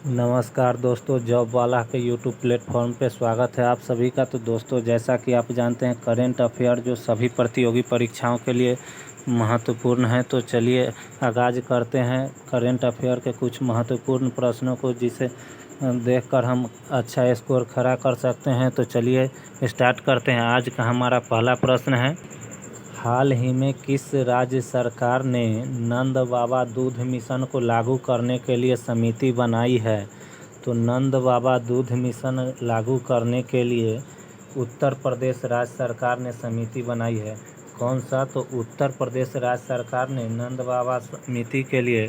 नमस्कार दोस्तों, जॉब वाला के यूट्यूब प्लेटफॉर्म पे स्वागत है आप सभी का। तो दोस्तों, जैसा कि आप जानते हैं, करेंट अफेयर जो सभी प्रतियोगी परीक्षाओं के लिए महत्वपूर्ण है। तो चलिए आगाज़ करते हैं करेंट अफेयर के कुछ महत्वपूर्ण प्रश्नों को, जिसे देखकर हम अच्छा स्कोर खड़ा कर सकते हैं। तो चलिए स्टार्ट करते हैं। आज का हमारा पहला प्रश्न है, हाल ही में किस राज्य सरकार ने नंद बाबा दूध मिशन को लागू करने के लिए समिति बनाई है? तो नंद बाबा दूध मिशन लागू करने के लिए उत्तर प्रदेश राज्य सरकार ने समिति बनाई है। कौन सा? तो उत्तर प्रदेश राज्य सरकार ने नंद बाबा समिति के लिए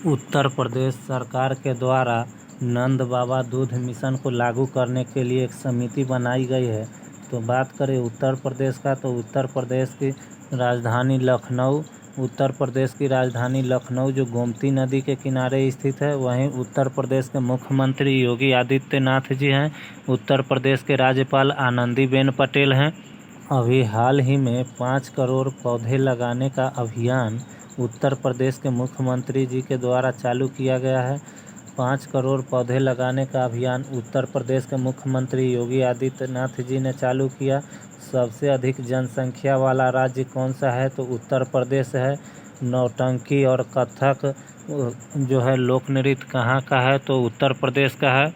उत्तर प्रदेश सरकार के द्वारा नंद बाबा दूध मिशन को लागू करने के लिए एक समिति बनाई गई है। तो बात करें उत्तर प्रदेश का, तो उत्तर प्रदेश की राजधानी लखनऊ, उत्तर प्रदेश की राजधानी लखनऊ जो गोमती नदी के किनारे स्थित है। वहीं उत्तर प्रदेश के मुख्यमंत्री योगी आदित्यनाथ जी हैं। उत्तर प्रदेश के राज्यपाल आनंदीबेन पटेल हैं। अभी हाल ही में 5 करोड़ पौधे लगाने का अभियान उत्तर प्रदेश के मुख्यमंत्री जी के द्वारा चालू किया गया है। 5 करोड़ पौधे लगाने का अभियान उत्तर प्रदेश के मुख्यमंत्री योगी आदित्यनाथ जी ने चालू किया। सबसे अधिक जनसंख्या वाला राज्य कौन सा है? तो उत्तर प्रदेश है। नौटंकी और कथक जो है लोक नृत्य कहाँ का है? तो उत्तर प्रदेश का है।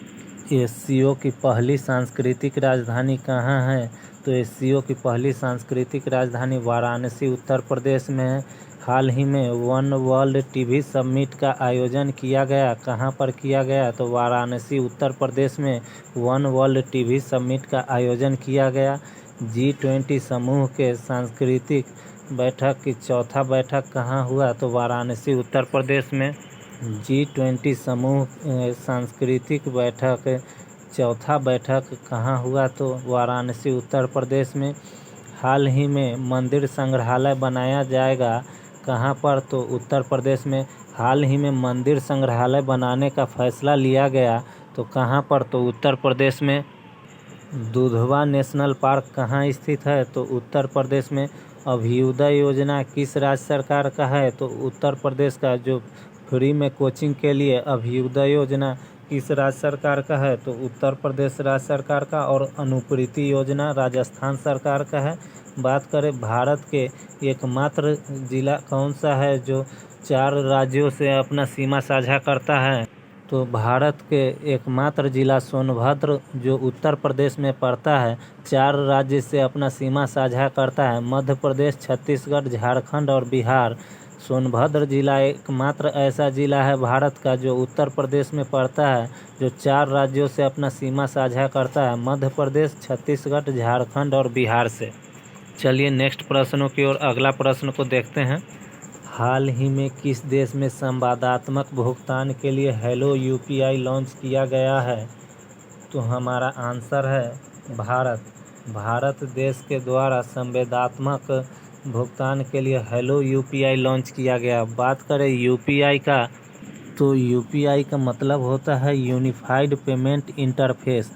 एससीओ की पहली सांस्कृतिक राजधानी कहाँ है? तो एससीओ की पहली सांस्कृतिक राजधानी वाराणसी उत्तर प्रदेश में है। हाल ही में वन वर्ल्ड टीवी समिट का आयोजन किया गया। कहाँ पर किया गया? तो वाराणसी उत्तर प्रदेश में वन वर्ल्ड टीवी समिट का आयोजन किया गया। G20 समूह के सांस्कृतिक बैठक की चौथा बैठक कहाँ हुआ? तो वाराणसी उत्तर प्रदेश में। G20 समूह सांस्कृतिक बैठक चौथा बैठक कहाँ हुआ? तो वाराणसी उत्तर प्रदेश में। हाल ही में मंदिर संग्रहालय बनाया जाएगा कहाँ पर? तो उत्तर प्रदेश में। हाल ही में मंदिर संग्रहालय बनाने का फैसला लिया गया, तो कहाँ पर? तो उत्तर प्रदेश में। दुधवा नेशनल पार्क कहाँ स्थित है? तो उत्तर प्रदेश में। अभ्युदय योजना किस राज्य सरकार का है? तो उत्तर प्रदेश का। जो फ्री में कोचिंग के लिए अभ्युदय योजना किस राज्य सरकार का है? तो उत्तर प्रदेश राज्य सरकार का। और अनुप्रीति योजना राजस्थान सरकार का है। बात करें भारत के एकमात्र जिला कौन सा है जो 4 राज्यों से अपना सीमा साझा करता है? तो भारत के एकमात्र जिला सोनभद्र जो उत्तर प्रदेश में पड़ता है, 4 राज्य से अपना सीमा साझा करता है। मध्य प्रदेश, छत्तीसगढ़, झारखंड और बिहार। सोनभद्र जिला एकमात्र ऐसा जिला है भारत का जो उत्तर प्रदेश में पड़ता है, जो 4 राज्यों से अपना सीमा साझा करता है, मध्य प्रदेश, छत्तीसगढ़, झारखंड और बिहार से। चलिए नेक्स्ट प्रश्नों की ओर अगला प्रश्न को देखते हैं। हाल ही में किस देश में संवादात्मक भुगतान के लिए हेलो यूपीआई लॉन्च किया गया है? तो हमारा आंसर है भारत। भारत देश के द्वारा संवेदनात्मक भुगतान के लिए हेलो यूपीआई लॉन्च किया गया। बात करें यूपीआई का, तो यूपीआई का मतलब होता है यूनिफाइड पेमेंट इंटरफेस।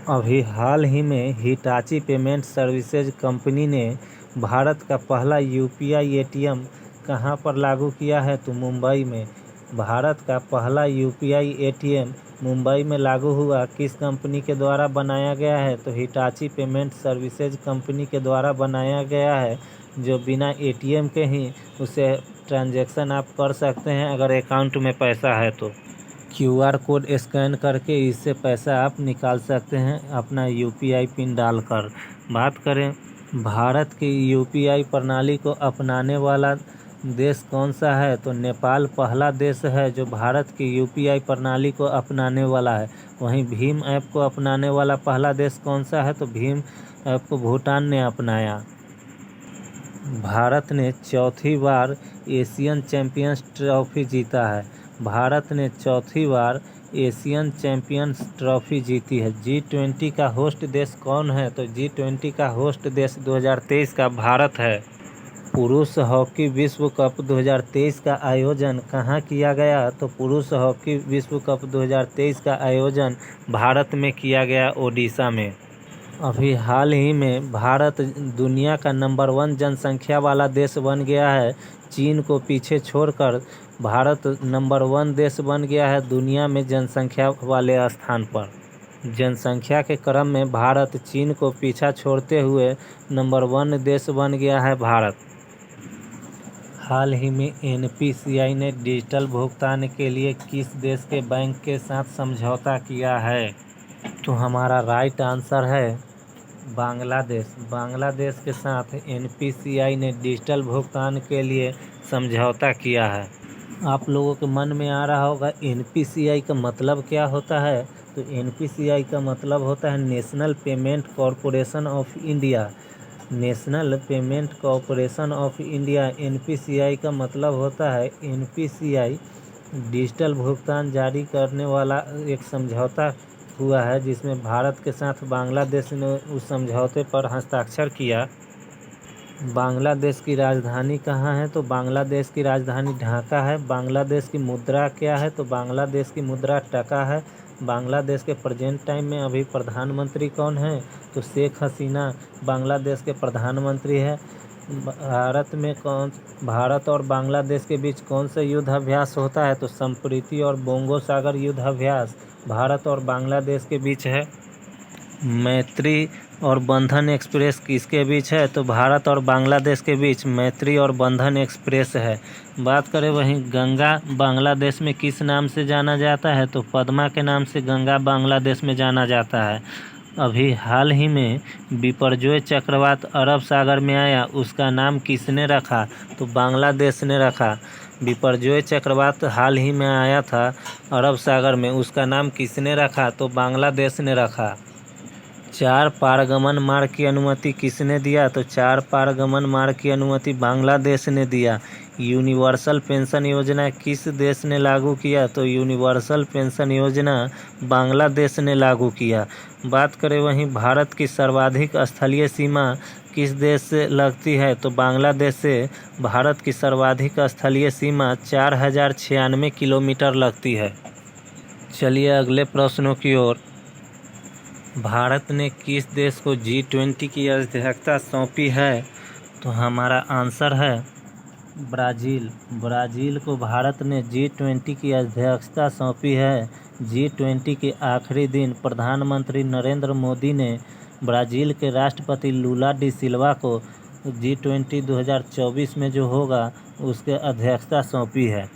अभी हाल ही में हिटाची पेमेंट सर्विसेज कंपनी ने भारत का पहला यूपीआई एटीएम कहाँ पर लागू किया है? तो मुंबई में। भारत का पहला यूपीआई एटीएम मुंबई में लागू हुआ। किस कंपनी के द्वारा बनाया गया है? तो हिटाची पेमेंट सर्विसेज कंपनी के द्वारा बनाया गया है, जो बिना एटीएम के ही उसे ट्रांजैक्शन आप कर सकते हैं अगर अकाउंट में पैसा है तो। क्यूआर कोड स्कैन करके इससे पैसा आप निकाल सकते हैं अपना यूपीआई पिन डालकर। बात करें भारत की यूपीआई प्रणाली को अपनाने वाला देश कौन सा है? तो नेपाल पहला देश है जो भारत की यूपीआई प्रणाली को अपनाने वाला है। वहीं भीम ऐप को अपनाने वाला पहला देश कौन सा है? तो भीम ऐप को भूटान ने अपनाया। भारत ने चौथी बार एशियन चैंपियंस ट्रॉफी जीता है। भारत ने चौथी बार एशियन चैंपियंस ट्रॉफी जीती है। G20 का होस्ट देश कौन है? तो G20 का होस्ट देश 2023 का भारत है। पुरुष हॉकी विश्व कप 2023 का आयोजन कहाँ किया गया? तो पुरुष हॉकी विश्व कप 2023 का आयोजन भारत में किया गया, ओडिशा में। अभी हाल ही में भारत दुनिया का नंबर 1 जनसंख्या वाला देश बन गया है। चीन को पीछे छोड़कर भारत नंबर 1 देश बन गया है दुनिया में जनसंख्या वाले स्थान पर। जनसंख्या के क्रम में भारत चीन को पीछा छोड़ते हुए नंबर 1 देश बन गया है भारत। हाल ही में एनपीसीआई ने डिजिटल भुगतान के लिए किस देश के बैंक के साथ समझौता किया है? तो हमारा राइट आंसर है बांग्लादेश। बांग्लादेश के साथ एनपीसीआई ने डिजिटल भुगतान के लिए समझौता किया है। आप लोगों के मन में आ रहा होगा एनपीसीआई का मतलब क्या होता है? तो एनपीसीआई का मतलब होता है national payment corporation of India. National payment corporation of India NPCI का मतलब होता है एनपीसीआई डिजिटल भुगतान जारी करने वाला एक समझौता हुआ है जिसमें भारत के साथ बांग्लादेश ने उस समझौते पर हस्ताक्षर किया। बांग्लादेश की राजधानी कहाँ है? तो बांग्लादेश की राजधानी ढाका है। बांग्लादेश की मुद्रा क्या है? तो बांग्लादेश की मुद्रा टका है। बांग्लादेश के प्रेजेंट टाइम में अभी प्रधानमंत्री कौन है? तो शेख हसीना बांग्लादेश के प्रधानमंत्री है। भारत और बांग्लादेश के बीच कौन सा युद्ध अभ्यास होता है? तो संप्रीति और बोंगो सागर युद्ध अभ्यास भारत और बांग्लादेश के बीच है। मैत्री और बंधन एक्सप्रेस किसके बीच है? तो भारत और बांग्लादेश के बीच मैत्री और बंधन एक्सप्रेस है। बात करें वहीं गंगा बांग्लादेश में किस नाम से जाना जाता है? तो पद्मा के नाम से गंगा बांग्लादेश में जाना जाता है। अभी हाल ही में बिपरजॉय चक्रवात अरब सागर में आया, उसका नाम किसने रखा? तो बांग्लादेश ने रखा। बिपरजॉय चक्रवात हाल ही में आया था अरब सागर में, उसका नाम किसने रखा? तो बांग्लादेश ने रखा। 4 पारगमन मार्ग की अनुमति किसने दिया? तो 4 पारगमन मार्ग की अनुमति बांग्लादेश ने दिया। यूनिवर्सल पेंशन योजना किस देश ने लागू किया? तो यूनिवर्सल पेंशन योजना बांग्लादेश ने लागू किया। बात करें वहीं भारत की सर्वाधिक स्थलीय सीमा किस देश से लगती है? तो बांग्लादेश से भारत की सर्वाधिक स्थलीय सीमा 4096 किलोमीटर लगती है। चलिए अगले प्रश्नों की ओर। भारत ने किस देश को G20 की अध्यक्षता सौंपी है? तो हमारा आंसर है ब्राज़ील। ब्राज़ील को भारत ने G20 की अध्यक्षता सौंपी है। G20 के आखिरी दिन प्रधानमंत्री नरेंद्र मोदी ने ब्राज़ील के राष्ट्रपति लूला डी सिल्वा को G20 2024 में जो होगा उसके अध्यक्षता सौंपी है।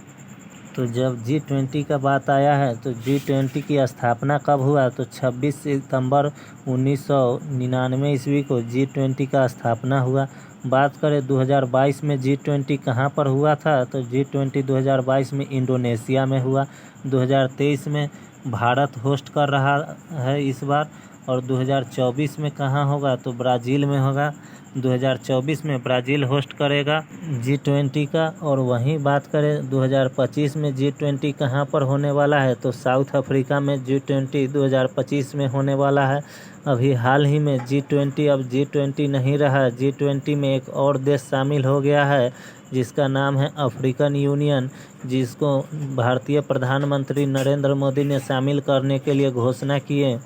तो जब G20 का बात आया है तो G20 की स्थापना कब हुआ? तो 26 सितंबर 1999 ईस्वी को G20 का स्थापना हुआ। बात करें 2022 में G20 कहाँ पर हुआ था? तो G20 2022 में इंडोनेशिया में हुआ। 2023 में भारत होस्ट कर रहा है इस बार, और 2024 में कहाँ होगा? तो ब्राज़ील में होगा। 2024 में ब्राज़ील होस्ट करेगा G20 का। और वहीं बात करें 2025 में G20 कहाँ पर होने वाला है? तो साउथ अफ्रीका में G20 2025 में होने वाला है। अभी हाल ही में G20 अब G20 नहीं रहा। G20 में एक और देश शामिल हो गया है जिसका नाम है अफ्रीकन यूनियन, जिसको भारतीय प्रधानमंत्री नरेंद्र मोदी ने शामिल करने के लिए घोषणा किए।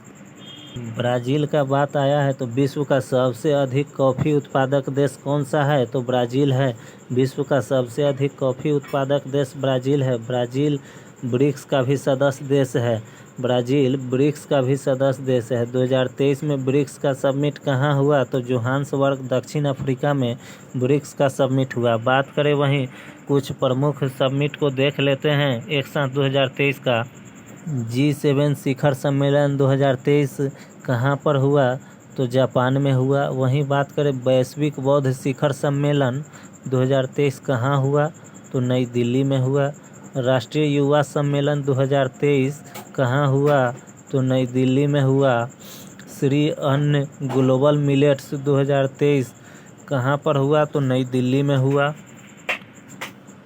ब्राज़ील का बात आया है तो विश्व का सबसे अधिक कॉफ़ी उत्पादक देश कौन सा है? तो ब्राज़ील है। विश्व का सबसे अधिक कॉफ़ी उत्पादक देश ब्राज़ील है। ब्राज़ील ब्रिक्स का भी सदस्य देश है। ब्राज़ील ब्रिक्स का भी सदस्य देश है। 2023 में ब्रिक्स का समिट कहाँ हुआ? तो जोहान्सबर्ग दक्षिण अफ्रीका में ब्रिक्स का समिट हुआ। बात करें वहीं कुछ प्रमुख समिट को देख लेते हैं एक साथ 2023 का। G7 शिखर सम्मेलन 2023 कहाँ पर हुआ? तो जापान में हुआ। वहीं बात करें वैश्विक बौद्ध शिखर सम्मेलन 2023 कहाँ हुआ? तो नई दिल्ली में हुआ। राष्ट्रीय युवा सम्मेलन 2023 कहाँ हुआ? तो नई दिल्ली में हुआ। श्री अन्न ग्लोबल मिलेट्स 2023 कहाँ पर हुआ? तो नई दिल्ली में हुआ।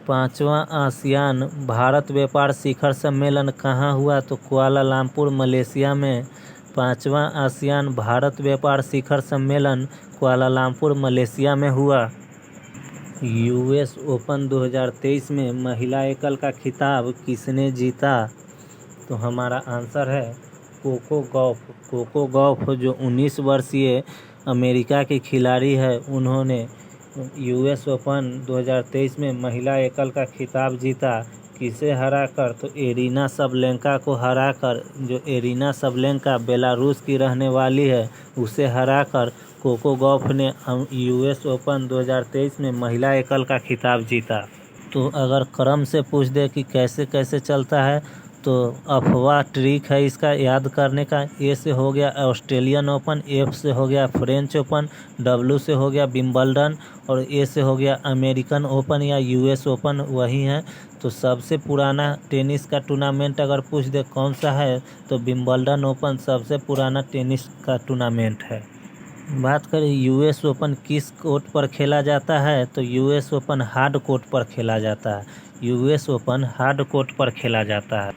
5वां आसियान भारत व्यापार शिखर सम्मेलन कहाँ हुआ? तो कुआलालंपुर मलेशिया में 5वां आसियान भारत व्यापार शिखर सम्मेलन कुआलालंपुर मलेशिया में हुआ। US ओपन 2023 में महिला एकल का खिताब किसने जीता? तो हमारा आंसर है कोको गॉफ। कोको गॉफ जो 19 वर्षीय अमेरिका की खिलाड़ी है, उन्होंने US ओपन 2023 में महिला एकल का खिताब जीता। किसे हराकर, तो एरिना सबलेंका को हराकर, जो एरिना सबलेंका बेलारूस की रहने वाली है उसे हराकर कोको गॉफ ने यूएस ओपन 2023 में महिला एकल का खिताब जीता। तो अगर क्रम से पूछ दे कि कैसे कैसे चलता है, तो अफवाह ट्रिक है इसका याद करने का। ए से हो गया ऑस्ट्रेलियन ओपन, एफ से हो गया फ्रेंच ओपन, डब्ल्यू से हो गया विंबलडन और ए से हो गया अमेरिकन ओपन या यूएस ओपन, वही है। तो सबसे पुराना टेनिस का टूर्नामेंट अगर पूछ दे कौन सा है, तो विंबलडन ओपन सबसे पुराना टेनिस का टूर्नामेंट है। बात करें यूएस ओपन किस कोर्ट पर खेला जाता है, तो यूएस ओपन हार्ड कोर्ट पर खेला जाता है। यूएस ओपन हार्ड कोर्ट पर खेला जाता है।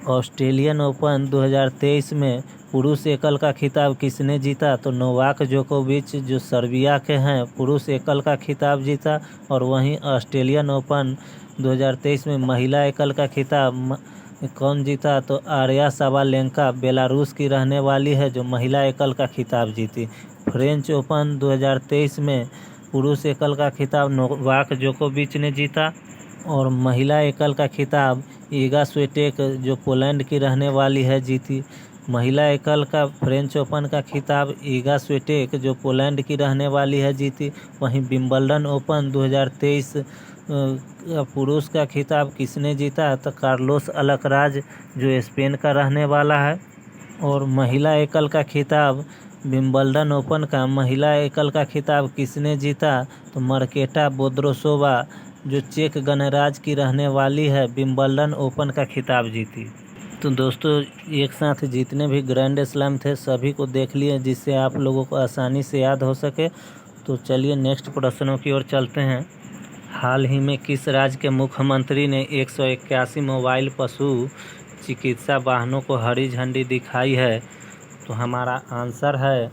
ऑस्ट्रेलियन ओपन 2023 में पुरुष एकल का खिताब किसने जीता, तो नोवाक जोकोविच जो सर्बिया के हैं पुरुष एकल का खिताब जीता। और वहीं ऑस्ट्रेलियन ओपन 2023 में महिला एकल का खिताब कौन जीता, तो आर्या साबालेंका बेलारूस की रहने वाली है जो महिला एकल का खिताब जीती। फ्रेंच ओपन 2023 में पुरुष एकल का खिताब नोवाक जोकोविच ने जीता। और महिला एकल का खिताब ईगा स्विएटेक जो पोलैंड की रहने वाली है जीती। महिला एकल का फ्रेंच ओपन का खिताब ईगा स्विएटेक जो पोलैंड की रहने वाली है जीती। वहीं विंबलडन ओपन 2023 पुरुष का खिताब किसने जीता, तो कार्लोस अल्कराज जो स्पेन का रहने वाला है। और महिला एकल का खिताब विंबलडन ओपन का महिला एकल का खिताब किसने जीता, तो मार्केटा बोद्रोसोवा जो चेक गणराज्य की रहने वाली है विंबलडन ओपन का खिताब जीती। तो दोस्तों एक साथ जितने भी ग्रैंड स्लैम थे सभी को देख लिए, जिससे आप लोगों को आसानी से याद हो सके। तो चलिए नेक्स्ट प्रश्नों की ओर चलते हैं। हाल ही में किस राज्य के मुख्यमंत्री ने 181 मोबाइल पशु चिकित्सा वाहनों को हरी झंडी दिखाई है, तो हमारा आंसर है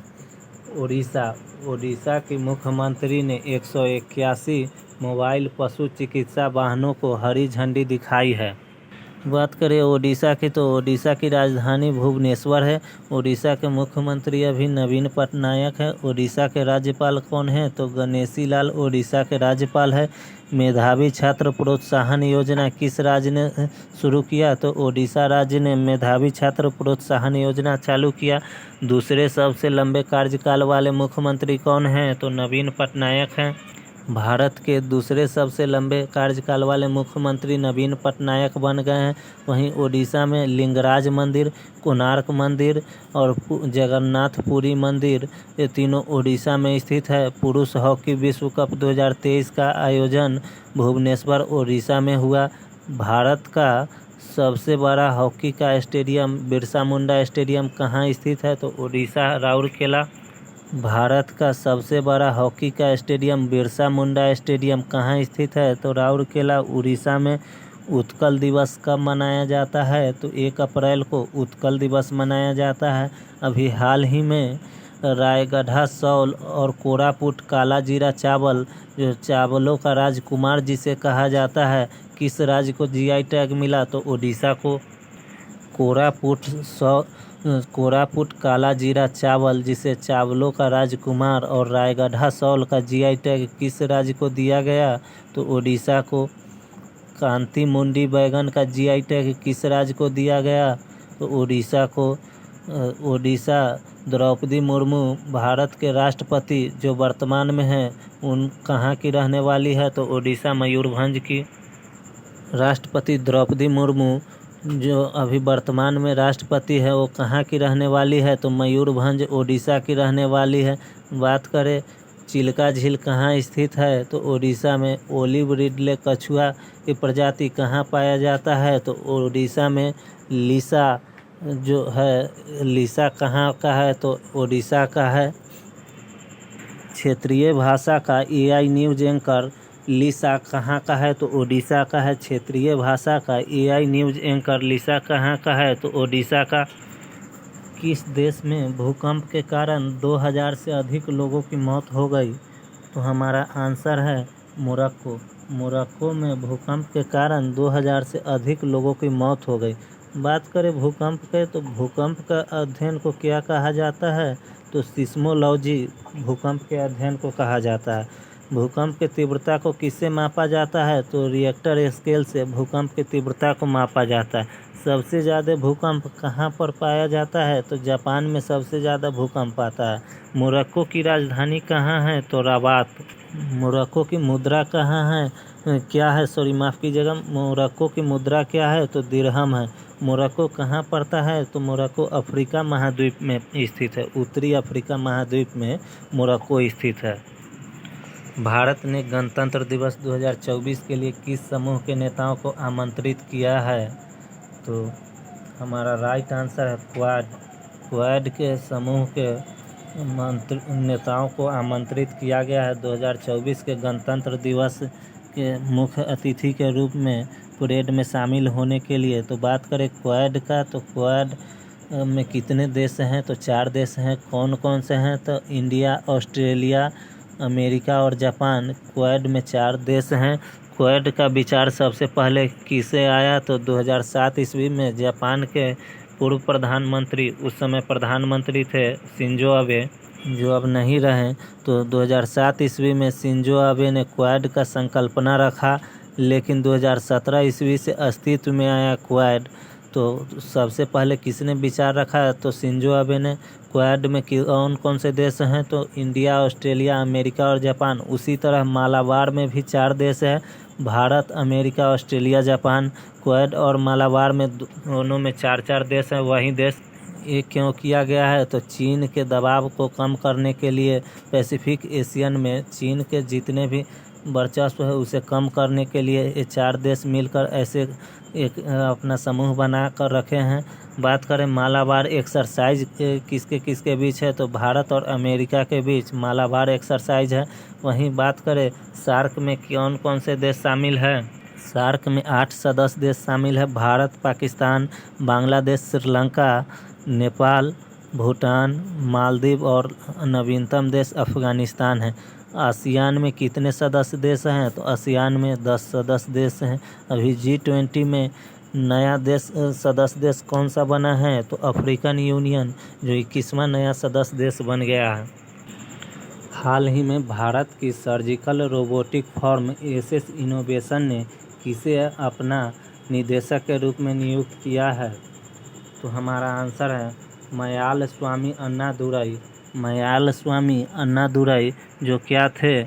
उड़ीसा। उड़ीसा के मुख्यमंत्री ने 181 मोबाइल पशु चिकित्सा वाहनों को हरी झंडी दिखाई है। बात करें ओडिशा की, तो ओडिशा की राजधानी भुवनेश्वर है। ओडिशा के मुख्यमंत्री अभी नवीन पटनायक है। ओडिशा के राज्यपाल कौन है, तो गणेशी लाल ओडिशा के राज्यपाल है। मेधावी छात्र प्रोत्साहन योजना किस राज्य ने शुरू किया, तो ओडिशा राज्य ने मेधावी छात्र प्रोत्साहन योजना चालू किया। दूसरे सबसे लंबे कार्यकाल वाले मुख्यमंत्री कौन हैं, तो नवीन पटनायक हैं। भारत के दूसरे सबसे लंबे कार्यकाल वाले मुख्यमंत्री नवीन पटनायक बन गए हैं। वहीं ओडिशा में लिंगराज मंदिर, कोणार्क मंदिर और जगन्नाथपुरी मंदिर, ये तीनों ओडिशा में स्थित है। पुरुष हॉकी विश्व कप 2023 का आयोजन भुवनेश्वर ओडिशा में हुआ। भारत का सबसे बड़ा हॉकी का स्टेडियम बिरसा मुंडा स्टेडियम कहाँ स्थित है, तो ओडिशा राउरकेला। भारत का सबसे बड़ा हॉकी का स्टेडियम बिरसा मुंडा स्टेडियम कहाँ स्थित है, तो राउरकेला उड़ीसा में। उत्कल दिवस कब मनाया जाता है, तो 1 अप्रैल को उत्कल दिवस मनाया जाता है। अभी हाल ही में रायगढ़ा सौल और कोरापुट काला जीरा चावल जो चावलों का राजकुमार जिसे कहा जाता है, किस राज्य को जीआई टैग मिला, तो ओडिशा को। कोरापुट काला जीरा चावल जिसे चावलों का राजकुमार और रायगढ़ा सौल का जीआई टैग किस राज्य को दिया गया, तो ओडिशा को। कांती मुंडी बैगन का जीआई टैग किस राज्य को दिया गया, तो ओडिशा को। ओडिशा द्रौपदी मुर्मू भारत के राष्ट्रपति जो वर्तमान में हैं उन कहाँ की रहने वाली है, तो ओडिशा मयूरभंज की। राष्ट्रपति द्रौपदी मुर्मू जो अभी वर्तमान में राष्ट्रपति है वो कहाँ की रहने वाली है, तो मयूरभंज ओडिशा की रहने वाली है। बात करें चिल्का झील कहाँ स्थित है, तो ओडिशा में। ओलिव रिडले कछुआ की प्रजाति कहाँ पाया जाता है, तो ओडिशा में। लीसा जो है लीसा कहाँ का है, तो ओडिशा का है। क्षेत्रीय भाषा का एआई न्यूज़ एंकर लीसा कहाँ का है, तो ओडिशा का है। क्षेत्रीय भाषा का एआई न्यूज़ एंकर लीसा कहाँ का है, तो ओडिशा का। किस देश में भूकंप के कारण 2000 से अधिक लोगों की मौत हो गई, तो हमारा आंसर है मोरक्को। मोरक्को में भूकंप के कारण 2000 से अधिक लोगों की मौत हो गई। बात करें भूकंप के, तो भूकंप का अध्ययन को क्या कहा जाता है, तो सिस्मोलॉजी भूकंप के अध्ययन को कहा जाता है। भूकंप की तीव्रता को किससे मापा जाता है? तो रिएक्टर स्केल से भूकंप की तीव्रता को मापा जाता है। सबसे ज़्यादा भूकंप कहाँ पर पाया जाता है? तो जापान में सबसे ज़्यादा भूकंप आता है। मोरक्को की राजधानी कहाँ है? तो रबात। मोरक्को की मुद्रा कहाँ है? क्या है? माफ़ कीजिएगा, मोरक्को की मुद्रा क्या है? तो दिरहम है। मोरक्को कहाँ पड़ता है? तो मोरक्को अफ्रीका महाद्वीप में स्थित है। उत्तरी अफ्रीका महाद्वीप में मोरक्को स्थित है। भारत ने गणतंत्र दिवस 2024 के लिए किस समूह के नेताओं को आमंत्रित किया है? तो हमारा राइट आंसर है क्वाड। क्वाड के समूह के नेताओं को आमंत्रित किया गया है 2024 के गणतंत्र दिवस के मुख्य अतिथि के रूप में परेड में शामिल होने के लिए। तो बात करें क्वाड का, तो क्वाड में कितने देश हैं? तो 4 देश हैं। कौन कौन से हैं? तो इंडिया, ऑस्ट्रेलिया, अमेरिका और जापान। क्वाड में 4 देश हैं। क्वाड का विचार सबसे पहले किसे आया? तो 2007 ईस्वी में जापान के पूर्व प्रधानमंत्री, उस समय प्रधानमंत्री थे शिंजो आबे, जो अब नहीं रहे। तो 2007 ईस्वी में शिंजो आबे ने क्वाड का संकल्पना रखा, लेकिन 2017 ईस्वी से अस्तित्व में आया क्वाड। तो सबसे पहले किसने विचार रखा? तो शिंजो आबे ने। क्वाड में कौन कौन से देश हैं? तो इंडिया, ऑस्ट्रेलिया, अमेरिका और जापान। उसी तरह मालाबार में भी 4 देश हैं, Bharat, America, Australia, Japan. Quad और मालाबार में दोनों में 4-4 देश हैं। वही देश ये क्यों किया गया है? तो चीन के दबाव को कम करने के लिए, पैसिफिक एशियन में चीन के जितने भी वर्चस्व है उसे कम करने के लिए ये 4 देश मिलकर ऐसे एक अपना समूह बना कर रखे हैं। बात करें मालाबार एक्सरसाइज किसके किसके बीच है? तो भारत और अमेरिका के बीच मालाबार एक्सरसाइज है। वहीं बात करें सार्क में कौन कौन से देश शामिल है? सार्क में 8 सदस्य देश शामिल है। भारत, पाकिस्तान, बांग्लादेश, श्रीलंका, नेपाल, भूटान, मालदीव और नवीनतम देश अफगानिस्तान है। आसियान में कितने सदस्य देश हैं? तो आसियान में 10 सदस्य देश हैं। अभी G20 में नया देश सदस्य देश कौन सा बना है? तो अफ्रीकन यूनियन, जो 21वां नया सदस्य देश बन गया है। हाल ही में भारत की surgical robotic firm SS innovation ने किसे अपना निदेशक के रूप में नियुक्त किया है? तो हमारा आंसर है मयाल स्वामी अन्नादुराई। मयाल स्वामी अन्नादुराई जो क्या थे?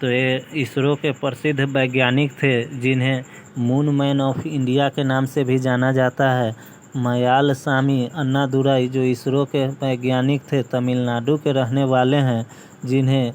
तो ये इसरो के प्रसिद्ध वैज्ञानिक थे, जिन्हें मून मैन ऑफ इंडिया के नाम से भी जाना जाता है। मयाल स्वामी अन्नादुराई जो इसरो के वैज्ञानिक थे, तमिलनाडु के रहने वाले हैं, जिन्हें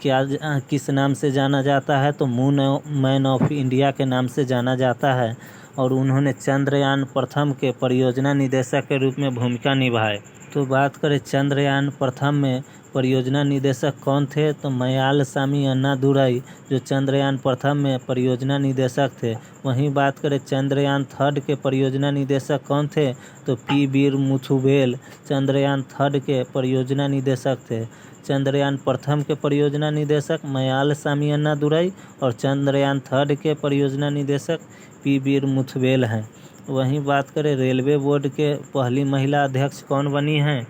किस नाम से जाना जाता है? तो मून मैन ऑफ इंडिया के नाम से जाना जाता है। और उन्होंने चंद्रयान प्रथम के परियोजना निदेशक के रूप में भूमिका निभाई। तो बात करें चंद्रयान प्रथम में परियोजना निदेशक कौन थे? तो मयाल स्वामी अन्नादुराई जो चंद्रयान प्रथम में परियोजना निदेशक थे। वहीं बात करें चंद्रयान थर्ड के परियोजना निदेशक कौन थे? तो पी वीर मुथुवेल चंद्रयान थर्ड के परियोजना निदेशक थे। चंद्रयान प्रथम के परियोजना निदेशक मयाल स्वामी अन्नादुराई और चंद्रयान थर्ड के परियोजना निदेशक पी वीर मुथुवेल हैं। वहीं बात करें रेलवे बोर्ड के पहली महिला अध्यक्ष कौन बनी हैं?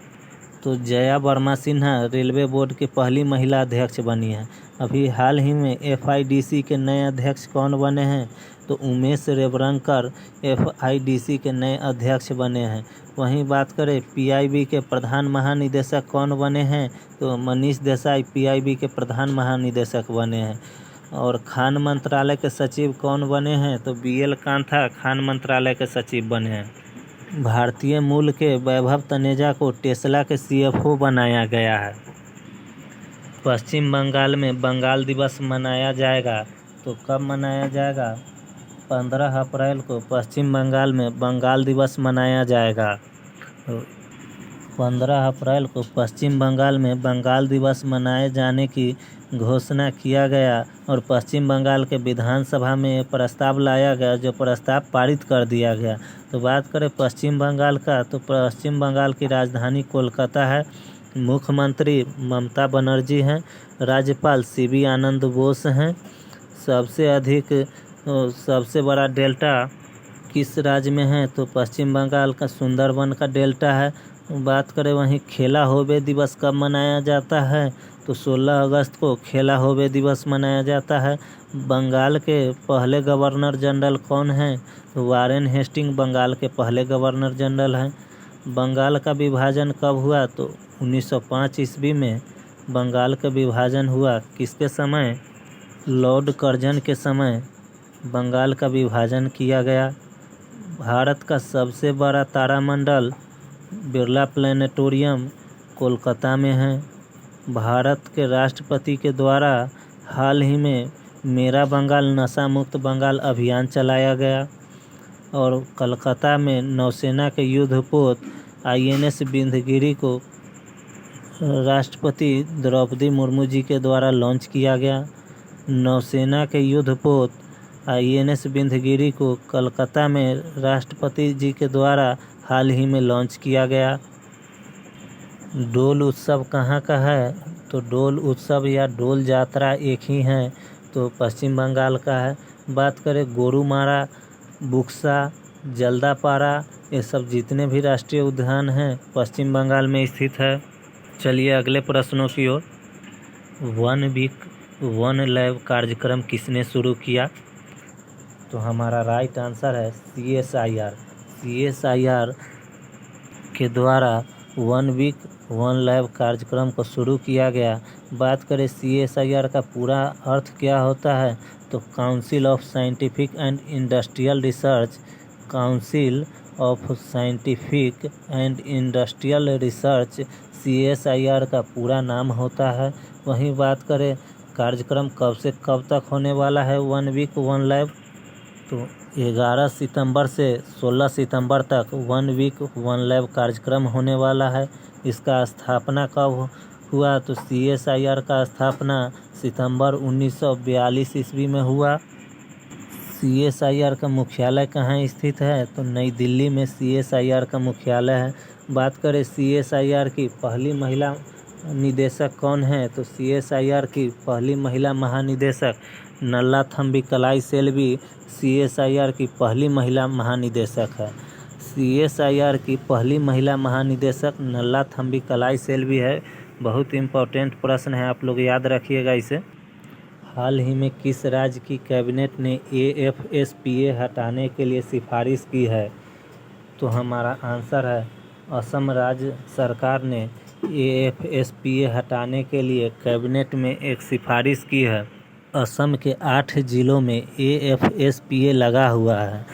तो जया वर्मा सिन्हा रेलवे बोर्ड की पहली महिला अध्यक्ष बनी हैं। अभी हाल ही में FIDC के नए अध्यक्ष कौन बने हैं? तो उमेश रेवरंकर FIDC के नए अध्यक्ष बने हैं। वहीं बात करें PIB के प्रधान महानिदेशक कौन बने हैं? तो मनीष देसाई PIB के प्रधान महानिदेशक बने हैं। और खान मंत्रालय के सचिव कौन बने हैं? तो BL कांथा खान मंत्रालय के सचिव बने हैं। भारतीय मूल के वैभव तनेजा को टेस्ला के CFO बनाया गया है। पश्चिम बंगाल में बंगाल दिवस मनाया जाएगा। तो कब मनाया जाएगा? 15 अप्रैल को पश्चिम बंगाल में बंगाल दिवस मनाया जाएगा। तो 15 अप्रैल को पश्चिम बंगाल में बंगाल दिवस मनाए जाने की घोषणा किया गया और पश्चिम बंगाल के विधानसभा में प्रस्ताव लाया गया, जो प्रस्ताव पारित कर दिया गया। तो बात करें पश्चिम बंगाल का, तो पश्चिम बंगाल की राजधानी कोलकाता है। मुख्यमंत्री ममता बनर्जी हैं। राज्यपाल CB आनंद बोस हैं। सबसे बड़ा डेल्टा किस राज्य में है? तो पश्चिम बंगाल का सुंदरबन का डेल्टा है। बात करें वहीं खेला होवे दिवस कब मनाया जाता है, तो 16 अगस्त को खेला होवे दिवस मनाया जाता है। बंगाल के पहले गवर्नर जनरल कौन हैं, तो वारेन हेस्टिंग बंगाल के पहले गवर्नर जनरल हैं। बंगाल का विभाजन कब हुआ, तो 1905 ईस्वी में बंगाल का विभाजन हुआ। किसके समय, लॉर्ड कर्जन के समय बंगाल का विभाजन किया गया। भारत का सबसे बड़ा तारामंडल बिरला प्लेनेटोरियम कोलकाता में है। भारत के राष्ट्रपति के द्वारा हाल ही में मेरा बंगाल नशा मुक्त बंगाल अभियान चलाया गया। और कलकत्ता में नौसेना के युद्धपोत INS बिंदगिरी को राष्ट्रपति द्रौपदी मुर्मू जी के द्वारा लॉन्च किया गया। नौसेना के युद्धपोत INS बिंदगिरी को कलकत्ता में राष्ट्रपति जी के द्वारा हाल ही में लॉन्च किया गया। डोल उत्सव कहाँ का है, तो डोल उत्सव या डोल यात्रा एक ही है, तो पश्चिम बंगाल का है। बात करें गोरुमारा, बुक्सा, जल्दापारा, ये सब जितने भी राष्ट्रीय उद्यान हैं पश्चिम बंगाल में स्थित है। चलिए अगले प्रश्नों की ओर। वन वीक वन लैब कार्यक्रम किसने शुरू किया, तो हमारा राइट आंसर है CSIR। CSIR के द्वारा वन वीक वन लैब कार्यक्रम को शुरू किया गया। बात करें CSIR का पूरा अर्थ क्या होता है, तो council of scientific and industrial research. Council of scientific and industrial research CSIR का पूरा नाम होता है। वहीं बात करें कार्यक्रम कब से कब तक होने वाला है वन वीक वन लैब, तो 11 सितंबर से 16 सितंबर तक वन वीक वन लैब कार्यक्रम होने वाला है। इसका स्थापना कब हुआ, तो CSIR का स्थापना सितंबर 1942 ईस्वी में हुआ। CSIR का मुख्यालय कहाँ स्थित है, तो नई दिल्ली में CSIR का मुख्यालय है। बात करें CSIR की पहली महिला निदेशक कौन है, तो CSIR की पहली महिला महानिदेशक नल्ला थम्बी कलाई सेल्वी CSIR की पहली महिला महानिदेशक है। CSIR की पहली महिला महानिदेशक नल्ला थम्बी कलाई सेल्वी है। बहुत इम्पोर्टेंट प्रश्न है, आप लोग याद रखिएगा इसे। हाल ही में किस राज्य की कैबिनेट ने AFSPA हटाने के लिए सिफारिश की है, तो हमारा आंसर है असम राज्य सरकार ने AFSPA हटाने के लिए कैबिनेट में एक सिफारिश की है। असम के 8 जिलों में AFSPA लगा हुआ है,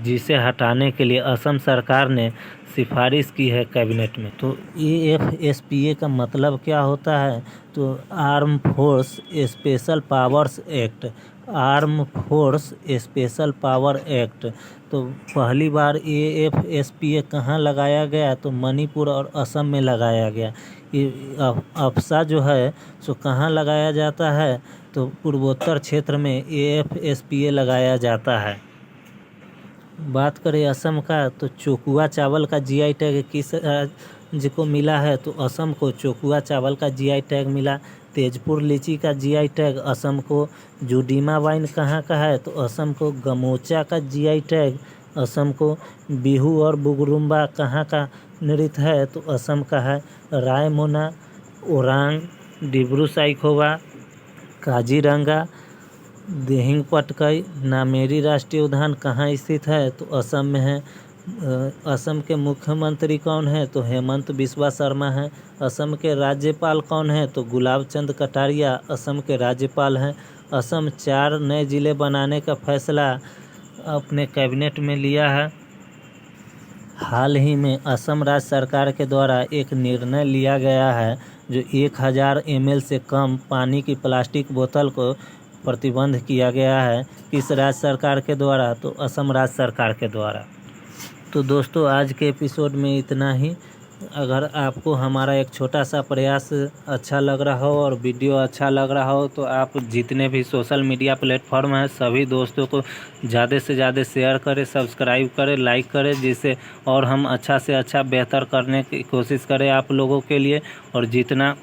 जिसे हटाने के लिए असम सरकार ने सिफारिश की है कैबिनेट में। तो AFSPA का मतलब क्या होता है, तो arm force special powers act. Arm force special power act. तो पहली बार AFSPA कहाँ लगाया गया, तो मणिपुर और असम में लगाया गया। ये अफसा जो है सो कहाँ लगाया जाता है, तो पूर्वोत्तर क्षेत्र में AFSPA लगाया जाता है। बात करें असम का, तो चोकुआ चावल का GI टैग किस राज्य को मिला है, तो असम को चोकुआ चावल का GI टैग मिला। तेजपुर लीची का GI टैग असम को। जुडीमा वाइन कहाँ का है, तो असम को। गमोचा का GI टैग असम को। बिहू और बुगरुम्बा कहाँ का नृत्य है, तो असम का है। रायमोना, ओरांग, डिब्रू साइखोवा, काजीरंगा, दिहिंग पटकाई, नामेरी राष्ट्रीय उद्यान कहाँ स्थित है, तो असम में है। असम के मुख्यमंत्री कौन है, तो हेमंत बिस्वा शर्मा हैं। असम के राज्यपाल कौन है, तो गुलाब चंद कटारिया असम के राज्यपाल हैं। असम 4 नए जिले बनाने का फैसला अपने कैबिनेट में लिया है। हाल ही में असम राज्य सरकार के द्वारा एक निर्णय लिया गया है, जो 1000 ml से कम पानी की प्लास्टिक बोतल को प्रतिबंध किया गया है। किस राज्य सरकार के द्वारा, तो असम राज्य सरकार के द्वारा। तो दोस्तों आज के एपिसोड में इतना ही। अगर आपको हमारा एक छोटा सा प्रयास अच्छा लग रहा हो और वीडियो अच्छा लग रहा हो, तो आप जितने भी सोशल मीडिया प्लेटफॉर्म हैं सभी दोस्तों को ज़्यादा से ज़्यादा शेयर करें, सब्सक्राइब करें, लाइक करें, जिससे और हम अच्छा से अच्छा बेहतर करने की कोशिश करें आप लोगों के लिए। और जितना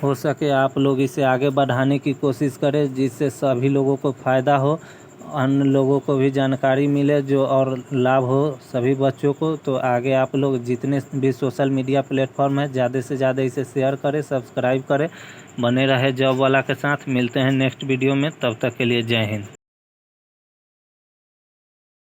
हो सके आप लोग इसे आगे बढ़ाने की कोशिश करें, जिससे सभी लोगों को फ़ायदा हो अन्य लोगों को भी जानकारी मिले जो और लाभ हो सभी बच्चों को। तो आगे आप लोग जितने भी सोशल मीडिया प्लेटफॉर्म है ज़्यादा से ज़्यादा इसे शेयर करें, सब्सक्राइब करें, बने रहे जॉब वाला के साथ। मिलते हैं नेक्स्ट वीडियो में, तब तक के लिए जय हिंद।